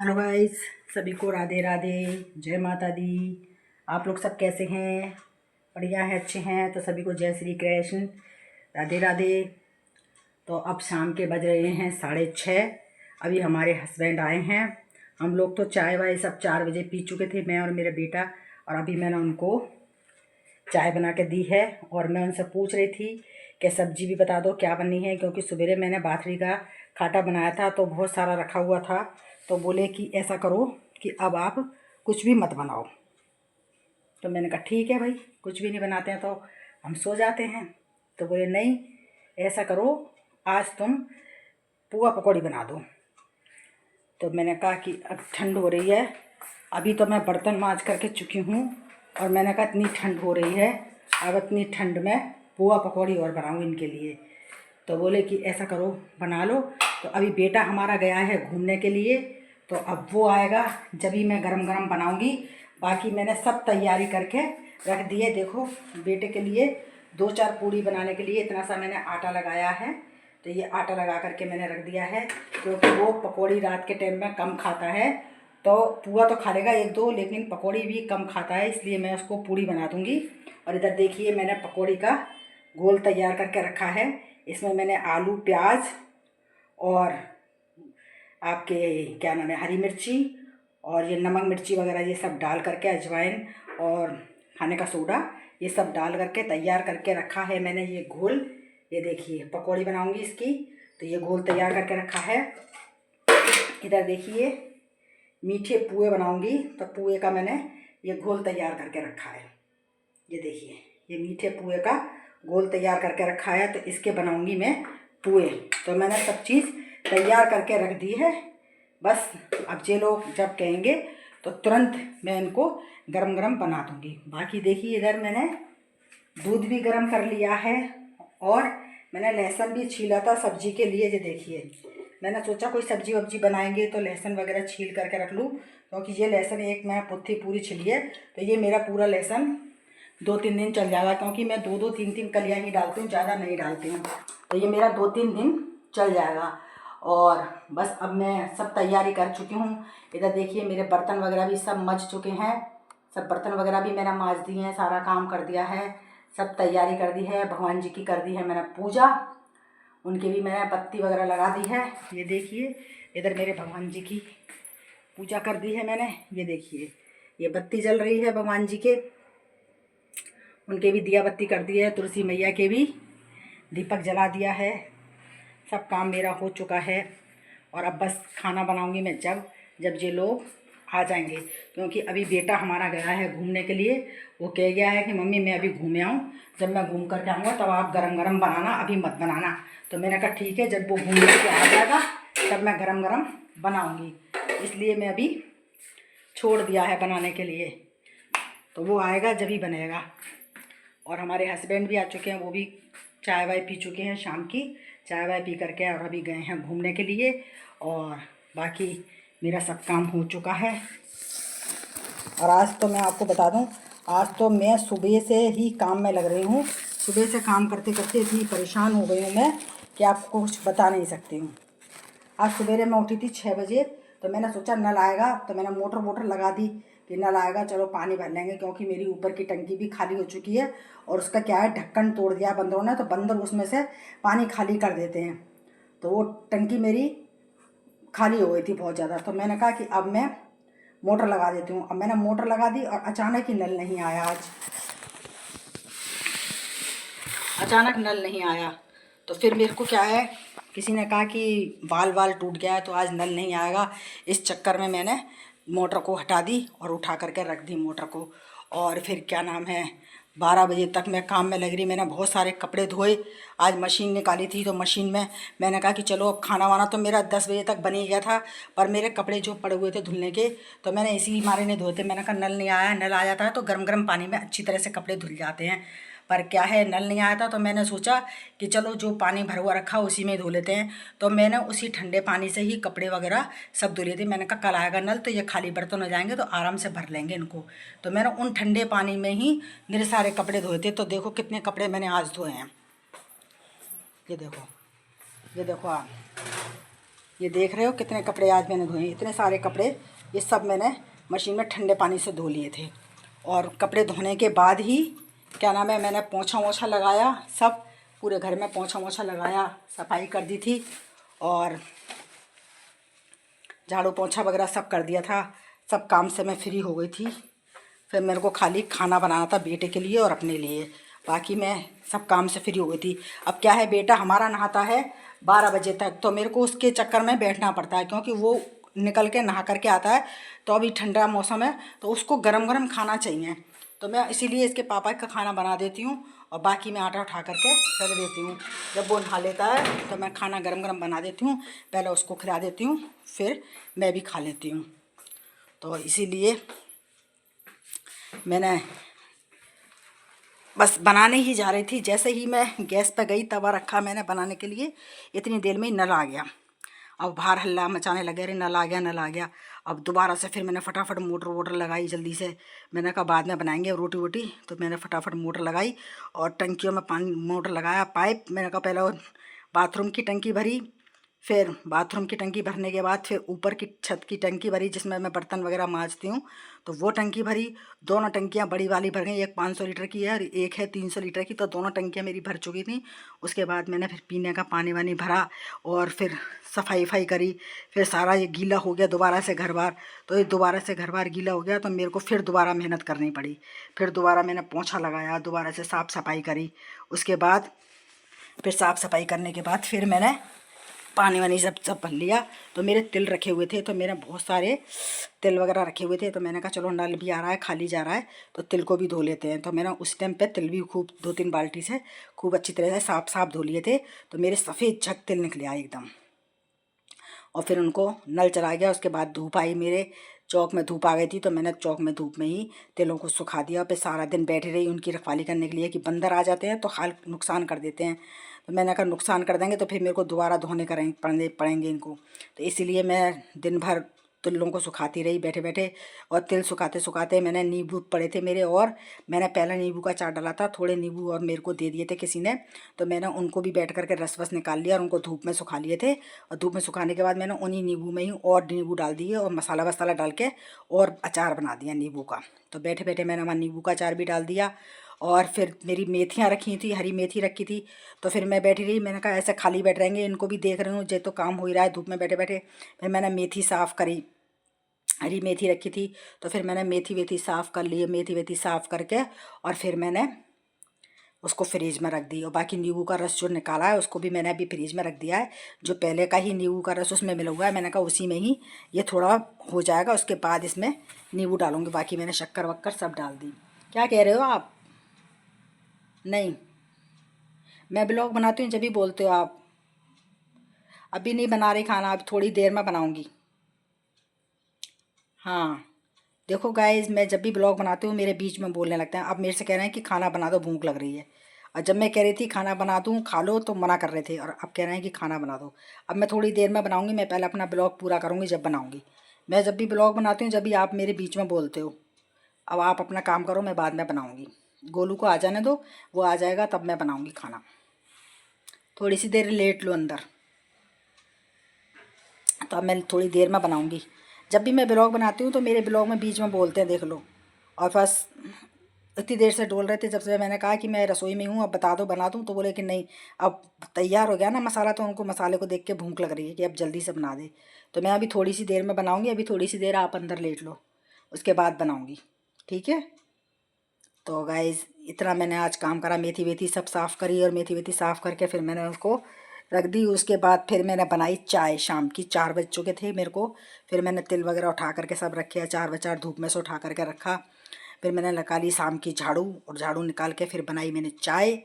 Hello guys, सभी को राधे राधे, जय माता दी। आप लोग सब कैसे हैं? बढ़िया हैं, अच्छे हैं तो सभी को जय श्री कृष्ण, राधे राधे। तो अब शाम के बज रहे हैं 6:30। अभी हमारे हस्बैंड आए हैं। हम लोग तो चाय वाय सब 4 बजे पी चुके थे, मैं और मेरा बेटा। और अभी मैंने उनको चाय बना के दी है और मैं उनसे पूछ रही थी कि सब्जी भी बता दो क्या बननी है, क्योंकि सवेरे मैंने बाथरी का खाटा बनाया था तो बहुत सारा रखा हुआ था। तो बोले कि ऐसा करो कि अब आप कुछ भी मत बनाओ। तो मैंने कहा ठीक है भाई, कुछ भी नहीं बनाते हैं तो हम सो जाते हैं। तो बोले नहीं, ऐसा करो, आज तुम पुआ पकौड़ी बना दो। तो मैंने कहा कि अब ठंड हो रही है, अभी तो मैं बर्तन मांज करके चुकी हूँ। और मैंने कहा इतनी ठंड हो रही है, अब इतनी ठंड में पुआ पकौड़ी और बनाऊँ इनके लिए। तो बोले कि ऐसा करो, बना लो। तो अभी बेटा हमारा गया है घूमने के लिए, तो अब वो आएगा जब ही मैं गरम गरम बनाऊँगी। बाकी मैंने सब तैयारी करके रख दी है। देखो, बेटे के लिए 2-4 पूड़ी बनाने के लिए इतना सा मैंने आटा लगाया है। तो ये आटा लगा करके मैंने रख दिया है, क्योंकि वो पकौड़ी रात के टाइम में कम खाता है। तो पुआ तो खा लेगा 1-2, लेकिन पकौड़ी भी कम खाता है, इसलिए मैं उसको पूड़ी बना दूँगी। और इधर देखिए, मैंने पकौड़ी का गोल तैयार करके रखा है। इसमें मैंने आलू, प्याज और आपके क्या नाम है, हरी मिर्ची और ये नमक मिर्ची वगैरह ये सब डाल करके, अजवाइन और खाने का सोडा ये सब डाल करके तैयार करके रखा है मैंने ये घोल। ये देखिए, पकौड़ी बनाऊंगी इसकी, तो ये घोल तैयार करके रखा है। इधर देखिए, मीठे पुए बनाऊंगी, तो पुए का मैंने ये घोल तैयार करके रखा है। ये देखिए, ये मीठे पुए का घोल तैयार करके रखा है, तो इसके बनाऊंगी मैं पुए। तो मैंने सब चीज़ तैयार करके रख दी है। बस अब ये लोग जब कहेंगे तो तुरंत मैं इनको गरम गरम बना दूंगी। बाकी देखिए, इधर मैंने दूध भी गरम कर लिया है और मैंने लहसुन भी छीला था सब्जी के लिए। ये देखिए, मैंने सोचा कोई सब्जी वब्जी बनाएंगे तो लहसुन वगैरह छील करके रख लूँ, क्योंकि ये लहसुन एक मैं पुत्ती पूरी छिली है, तो ये मेरा पूरा लहसुन 2-3 दिन चल जाएगा, क्योंकि मैं 2-2, 3-3 कलियाँ ही डालती हूँ, ज़्यादा नहीं डालती हूँ। तो ये मेरा 2-3 दिन चल जाएगा। और बस अब मैं सब तैयारी कर चुकी हूँ। इधर देखिए, मेरे बर्तन वगैरह भी सब मज चुके हैं, सब बर्तन वगैरह भी मैंने मांज दिए हैं, सारा काम कर दिया है, सब तैयारी कर दी है। भगवान जी की कर दी है मैंने पूजा, उनकी भी मैंने बत्ती वगैरह लगा दी है। ये देखिए, इधर मेरे भगवान जी की पूजा कर दी है मैंने। ये देखिए, ये बत्ती जल रही है भगवान जी के, उनके भी दिया बत्ती कर दी है, तुलसी मैया के भी दीपक जला दिया है। सब काम मेरा हो चुका है। और अब बस खाना बनाऊंगी मैं जब ये लोग आ जाएंगे, क्योंकि अभी बेटा हमारा गया है घूमने के लिए। वो कह गया है कि मम्मी मैं अभी घूमे आऊँ, जब मैं घूम कर के आऊँगा तब आप गरम गरम बनाना, अभी मत बनाना। तो मैंने कहा ठीक है, जब वो घूम के आ जाएगा तब मैं गरम गरम बनाऊँगी। इसलिए मैं अभी छोड़ दिया है बनाने के लिए, तो वो आएगा जब ही बनेगा। और हमारे हस्बैंड भी आ चुके हैं, वो भी चाय वाय पी चुके हैं, शाम की चाय वाय पी करके और अभी गए हैं घूमने के लिए। और बाकी मेरा सब काम हो चुका है। और आज तो मैं आपको बता दूं, आज तो मैं सुबह से ही काम में लग रही हूँ। सुबह से काम करते करते इतनी परेशान हो गई हूँ मैं कि आपको कुछ बता नहीं सकती हूँ। आज सवेरे मैं उठी थी 6 बजे, तो मैंने सोचा नल आएगा तो मैंने मोटर लगा दी कि नल आएगा चलो पानी भर लेंगे, क्योंकि मेरी ऊपर की टंकी भी खाली हो चुकी है। और उसका क्या है, ढक्कन तोड़ दिया बंदरों ने, तो बंदर उसमें से पानी खाली कर देते हैं। तो वो टंकी मेरी खाली हो गई थी बहुत ज़्यादा। तो मैंने कहा कि अब मैं मोटर लगा देती हूँ। अब मैंने मोटर लगा दी और अचानक ही नल नहीं आया। आज अचानक नल नहीं आया, तो फिर मेरे को क्या है, किसी ने कहा कि वाल टूट गया है तो आज नल नहीं आएगा। इस चक्कर में मैंने मोटर को हटा दी और उठा करके रख दी मोटर को। और फिर क्या नाम है, 12 बजे तक मैं काम में लग रही। मैंने बहुत सारे कपड़े धोए, आज मशीन निकाली थी, तो मशीन में मैंने कहा कि चलो अब खाना वाना तो मेरा 10 बजे तक बन ही गया था, पर मेरे कपड़े जो पड़े हुए थे धुलने के, तो मैंने इसी मारे नहीं धोते। मैंने कहा नल नहीं आया, नल आ जाता है तो गर्म गर्म पानी में अच्छी तरह से कपड़े धुल जाते हैं। पर क्या है, नल नहीं आया था, तो मैंने सोचा कि चलो जो पानी भरा हुआ रखा उसी में धो लेते हैं। तो मैंने उसी ठंडे पानी से ही कपड़े वगैरह सब धुले थे। मैंने कहा कल आएगा नल तो ये खाली बर्तन हो जाएंगे तो आराम से भर लेंगे इनको। तो मैंने उन ठंडे पानी में ही मेरे सारे कपड़े धोए थे। तो देखो कितने कपड़े मैंने आज धोए हैं। ये देखो, ये देखो आप, ये देख रहे हो कितने कपड़े आज मैंने धोए, इतने सारे कपड़े। ये सब मैंने मशीन में ठंडे पानी से धो लिए थे। और कपड़े धोने के बाद ही क्या नाम है, मैंने पोंछा वोछा लगाया, सब पूरे घर में पोंछा वोछा लगाया, सफाई कर दी थी और झाड़ू पोंछा वगैरह सब कर दिया था। सब काम से मैं फ्री हो गई थी। फिर मेरे को खाली खाना बनाना था बेटे के लिए और अपने लिए, बाकी मैं सब काम से फ्री हो गई थी। अब क्या है, बेटा हमारा नहाता है 12 बजे तक, तो मेरे को उसके चक्कर में बैठना पड़ता है, क्योंकि वो निकल के नहा करके आता है। तो अभी ठंडा मौसम है तो उसको गरम गरम खाना चाहिए, तो मैं इसीलिए इसके पापा का खाना बना देती हूँ और बाकी मैं आटा उठा करके रख देती हूँ। जब वो नहा लेता है तो मैं खाना गरम गरम बना देती हूँ, पहले उसको खिला देती हूँ, फिर मैं भी खा लेती हूँ। तो इसीलिए मैंने बस बनाने ही जा रही थी। जैसे ही मैं गैस पर गई, तवा रखा मैंने बनाने के लिए, इतनी देर में ही नल आ गया। अब बाहर हल्ला मचाने लगे, अरे नल आ गया नल आ गया। अब दोबारा से फिर मैंने फटाफट मोटर वोटर लगाई जल्दी से। मैंने कहा बाद में बनाएंगे रोटी वोटी, तो मैंने फटाफट मोटर लगाई और टंकियों में पानी मोटर लगाया, पाइप। मैंने कहा पहले बाथरूम की टंकी भरी, फिर बाथरूम की टंकी भरने के बाद फिर ऊपर की छत की टंकी भरी जिसमें मैं बर्तन वगैरह मांजती हूँ, तो वो टंकी भरी। दोनों टंकियाँ बड़ी वाली भर गई, एक 500 लीटर की है और एक है 300 लीटर की, तो दोनों टंकियाँ मेरी भर चुकी थी। उसके बाद मैंने फिर पीने का पानी वानी भरा और फिर सफाई वफाई करी। फिर सारा ये गीला हो गया दोबारा से घर बार, तो ये दोबारा से घर बार गीला हो गया, तो मेरे को फिर दोबारा मेहनत करनी पड़ी। फिर दोबारा मैंने पोंछा लगाया, दोबारा से साफ़ सफाई करी। उसके बाद फिर साफ़ सफाई करने के बाद फिर मैंने पानी वानी सब सब भर लिया। तो मेरे तिल रखे हुए थे, तो मेरे बहुत सारे तिल वगैरह रखे हुए थे, तो मैंने कहा चलो नल भी आ रहा है, खाली जा रहा है, तो तिल को भी धो लेते हैं। तो मैंने उस टाइम पे तिल भी खूब 2-3 बाल्टी से खूब अच्छी तरह से साफ साफ धो लिए थे। तो मेरे सफ़ेद झक तिल निकले आए एकदम। और फिर उनको नल चला गया। उसके बाद धूप आई, मेरे चौक में धूप आ गई थी, तो मैंने चौक में धूप में ही तिलों को सुखा दिया। फिर सारा दिन बैठी रही उनकी रखवाली करने के लिए कि बंदर आ जाते हैं तो हाल नुकसान कर देते हैं। तो मैंने कहा नुकसान कर देंगे तो फिर मेरे को दोबारा धोने पड़ेंगे इनको, तो इसीलिए मैं दिन भर तिलों को सुखाती रही बैठे बैठे। और तिल सुखाते सुखाते मैंने नींबू पड़े थे मेरे, और मैंने पहले नींबू का चार डाला था, थोड़े नींबू और मेरे को दे दिए थे किसी ने, तो मैंने उनको भी बैठ करके रस वस निकाल लिया और उनको धूप में सुखा लिए थे। और धूप में सुखाने के बाद मैंने उन्हीं नींबू में ही और नींबू डाल दिए और मसाला वसाला डाल के और अचार बना दिया नींबू का। तो बैठे बैठे मैंने वहाँ नींबू का अचार भी डाल दिया। और फिर मेरी मेथियाँ रखी थी, हरी मेथी रखी थी, तो फिर मैं बैठी रही। मैंने कहा ऐसे खाली बैठ रहेंगे, इनको भी देख रही हूँ, जे तो काम हो ही रहा है धूप में बैठे बैठे। फिर मैंने मेथी साफ़ करी, हरी मेथी रखी थी, तो फिर मैंने मेथी वेथी साफ़ कर ली, मेथी वेथी साफ़ करके और फिर मैंने उसको फ्रीज में रख दी। और बाकी नींबू का रस जो निकाला है उसको भी मैंने अभी फ्रीज में रख दिया है। जो पहले का ही नींबू का रस उसमें मिला हुआ है, मैंने कहा उसी में ही ये थोड़ा हो जाएगा, उसके बाद इसमें नींबू डालूंगी। बाकी मैंने शक्कर वक्कर सब डाल दी। क्या कह रहे हो आप? नहीं, मैं ब्लॉग बनाती हूँ जब भी बोलते हो आप। अभी नहीं बना रही खाना, अभी थोड़ी देर में बनाऊँगी। हाँ, देखो गाइज, मैं जब भी ब्लॉग बनाती हूँ मेरे बीच में बोलने लगते हैं। अब मेरे से कह रहे हैं कि खाना बना दो, भूख लग रही है। और जब मैं कह रही थी खाना बना दूँ खा लो तो मना कर रहे थे, और अब कह रहे हैं कि खाना बना दो। अब मैं थोड़ी देर में बनाऊँगी, मैं पहले अपना ब्लॉग पूरा करूँगी जब बनाऊँगी। मैं जब भी ब्लॉग बनाती हूँ जब भी आप मेरे बीच में बोलते हो। अब आप अपना काम करो, मैं बाद में बनाऊँगी। गोलू को आ जाने दो, वो आ जाएगा तब मैं बनाऊँगी खाना। थोड़ी सी देर लेट लो अंदर, तो अब मैं थोड़ी देर में बनाऊँगी। जब भी मैं ब्लॉग बनाती हूँ तो मेरे ब्लॉग में बीच में बोलते हैं, देख लो। और बस इतनी देर से डोल रहे थे, जब से मैंने कहा कि मैं रसोई में हूँ अब बता दो बना दूँ, तो बोले कि नहीं अब तैयार हो गया ना मसाला, तो उनको मसाले को देख के भूख लग रही है कि अब जल्दी से बना दे। तो मैं अभी थोड़ी सी देर में बनाऊँगी, अभी थोड़ी सी देर आप अंदर लेट लो, उसके बाद बनाऊँगी, ठीक है। तो गाइज़ इतना मैंने आज काम करा, मेथी वेथी सब साफ़ करी और मेथी वेथी साफ़ करके फिर मैंने उसको रख दी। उसके बाद फिर मैंने बनाई चाय, शाम की 4 बज चुके थे मेरे को। फिर मैंने तिल वगैरह उठा करके सब रखे, अचार वचार धूप में से उठा करके रखा। फिर मैंने लगा ली शाम की झाड़ू, और झाड़ू निकाल के फिर बनाई मैंने चाय।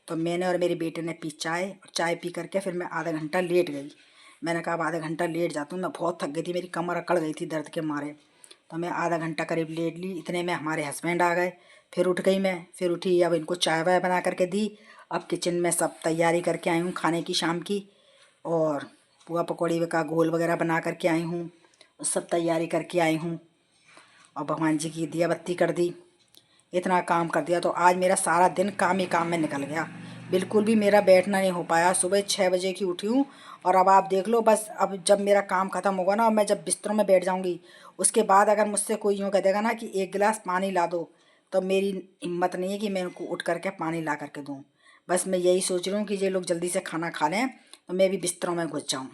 तो मैंने और मेरे बेटे ने पी चाय, और चाय पी करके फिर मैं आधा घंटा लेट गई। मैंने कहा अब आधा घंटा लेट जाती हूँ, मैं बहुत थक गई थी, मेरी कमर अकड़ गई थी दर्द के मारे। तो मैं आधा घंटा करीब लेट ली। इतने में हमारे हस्बैंड आ गए। फिर उठ गई मैं, फिर उठी, अब इनको चाय वाय बना करके दी। अब किचन में सब तैयारी करके आई हूँ खाने की शाम की, और पुआ पकौड़ी का घोल वगैरह बना करके आई हूँ, सब तैयारी करके आई हूँ। और भगवान जी की दिया बत्ती कर दी, इतना काम कर दिया। तो आज मेरा सारा दिन काम ही काम में निकल गया। बिल्कुल भी मेरा बैठना नहीं हो पाया। सुबह 6 बजे की उठी हूँ और अब आप देख लो, बस अब जब मेरा काम ख़त्म होगा ना और मैं जब बिस्तरों में बैठ जाऊँगी, उसके बाद अगर मुझसे कोई यूँ कह देगा ना कि एक गिलास पानी ला दो, तो मेरी हिम्मत नहीं है कि मैं उनको उठ करके पानी ला करके दूँ। बस मैं यही सोच रही हूँ कि ये लोग जल्दी से खाना खा लें तो मैं भी बिस्तरों में घुस जाऊँ,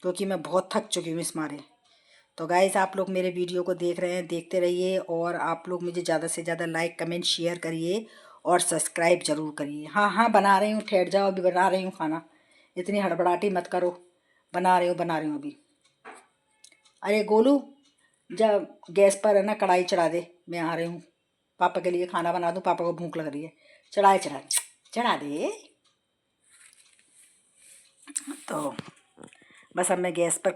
क्योंकि मैं बहुत थक चुकी हूँ इस मारे। तो गाइस, आप लोग मेरे वीडियो को देख रहे हैं, देखते रहिए और आप लोग मुझे ज़्यादा से ज़्यादा लाइक कमेंट शेयर करिए और सब्सक्राइब ज़रूर करिए। हाँ हाँ, बना रही हूँ, ठहर जाओ, अभी बना रही हूँ खाना। इतनी हड़बड़ाहटी मत करो, बना रही हूँ अभी। अरे गोलू, जब गैस पर है ना कढ़ाई चढ़ा दे, मैं आ रही हूँ। पापा के लिए खाना बना दूँ, पापा को भूख लग रही है। चढ़ा दे। तो बस अब मैं गैस पर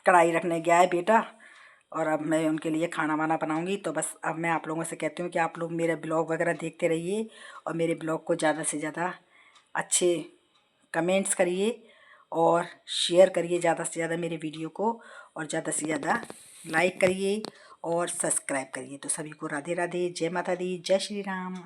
कढ़ाई रखने गया है बेटा, और अब मैं उनके लिए खाना वाना बनाऊंगी। तो बस अब मैं आप लोगों से कहती हूँ कि आप लोग मेरे ब्लॉग वगैरह देखते रहिए और मेरे ब्लॉग को ज़्यादा से ज़्यादा अच्छे कमेंट्स करिए और शेयर करिए ज़्यादा से ज़्यादा मेरे वीडियो को, और ज़्यादा से ज़्यादा लाइक करिए और सब्सक्राइब करिए। तो सभी को राधे राधे, जय माता दी, जय श्री राम।